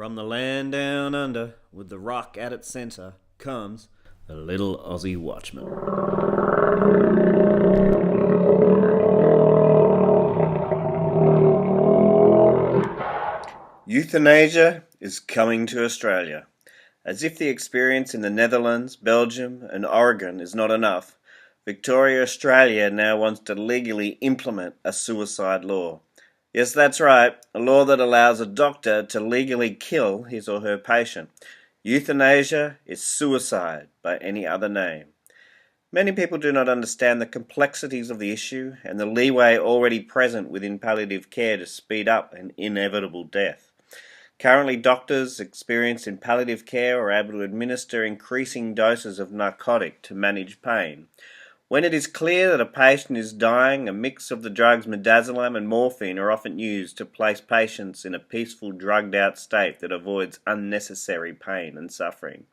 From the land down under, with the rock at its centre, comes the little Aussie Watchman. Euthanasia is coming to Australia. As if the experience in the Netherlands, Belgium and Oregon is not enough, Victoria, Australia now wants to legally implement a suicide law. Yes, that's right, a law that allows a doctor to legally kill his or her patient. Euthanasia is suicide by any other name. Many people do not understand the complexities of the issue and the leeway already present within palliative care to speed up an inevitable death. Currently, doctors experienced in palliative care are able to administer increasing doses of narcotic to manage pain. When it is clear that a patient is dying, a mix of the drugs midazolam and morphine are often used to place patients in a peaceful, drugged-out state that avoids unnecessary pain and suffering.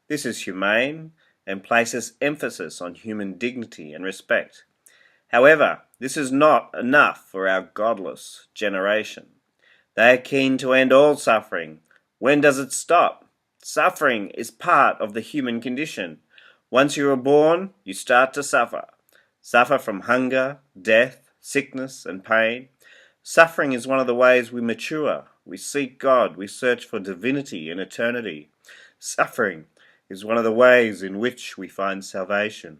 This is humane and places emphasis on human dignity and respect. However, this is not enough for our godless generation. They are keen to end all suffering. When does it stop? Suffering is part of the human condition. Once you are born, you start to suffer. Suffer from hunger, death, sickness, and pain. Suffering is one of the ways we mature. We seek God. We search for divinity and eternity. Suffering is one of the ways in which we find salvation.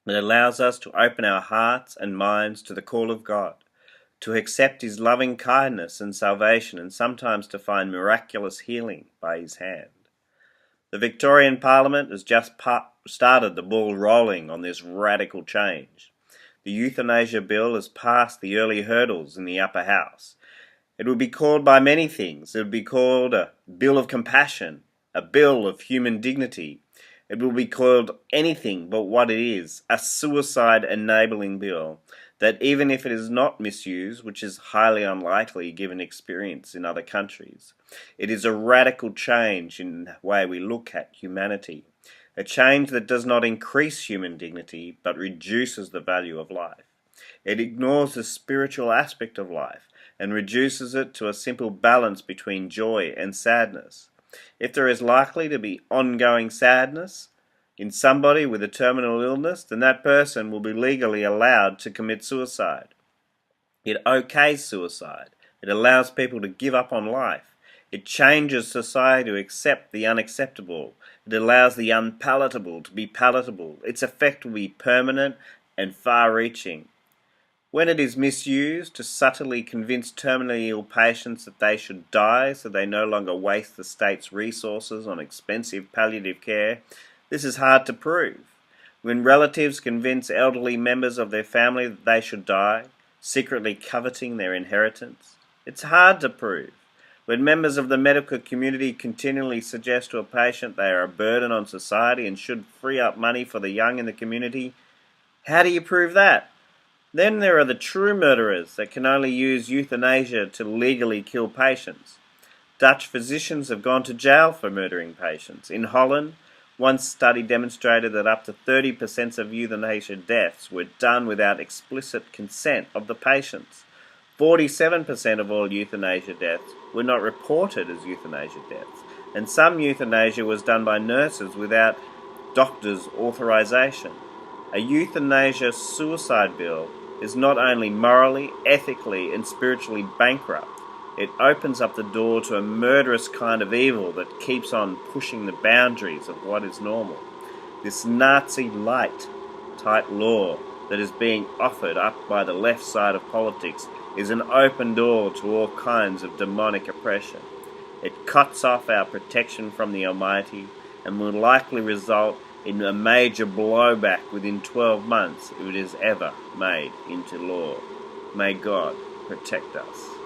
It allows us to open our hearts and minds to the call of God, to accept His loving kindness and salvation, and sometimes to find miraculous healing by His hand. The Victorian Parliament has just started the ball rolling on this radical change. The Euthanasia Bill has passed the early hurdles in the upper house. It would be called by many things. It would be called a Bill of Compassion, a Bill of Human Dignity. It will be called anything but what it is, a suicide-enabling bill that, even if it is not misused, which is highly unlikely given experience in other countries, it is a radical change in the way we look at humanity, a change that does not increase human dignity but reduces the value of life. It ignores the spiritual aspect of life and reduces it to a simple balance between joy and sadness. If there is likely to be ongoing sadness in somebody with a terminal illness, then that person will be legally allowed to commit suicide. It okays suicide. It allows people to give up on life. It changes society to accept the unacceptable. It allows the unpalatable to be palatable. Its effect will be permanent and far-reaching. When it is misused to subtly convince terminally ill patients that they should die so they no longer waste the state's resources on expensive palliative care, this is hard to prove. When relatives convince elderly members of their family that they should die, secretly coveting their inheritance, it's hard to prove. When members of the medical community continually suggest to a patient they are a burden on society and should free up money for the young in the community, how do you prove that? Then there are the true murderers that can only use euthanasia to legally kill patients. Dutch physicians have gone to jail for murdering patients. In Holland, one study demonstrated that up to 30% of euthanasia deaths were done without explicit consent of the patients. 47% of all euthanasia deaths were not reported as euthanasia deaths, and some euthanasia was done by nurses without doctors' authorization. A euthanasia suicide bill is not only morally, ethically, and spiritually bankrupt, it opens up the door to a murderous kind of evil that keeps on pushing the boundaries of what is normal. This Nazi-light type law that is being offered up by the left side of politics is an open door to all kinds of demonic oppression. It cuts off our protection from the Almighty and will likely result in a major blowback within 12 months if it is ever made into law. May God protect us.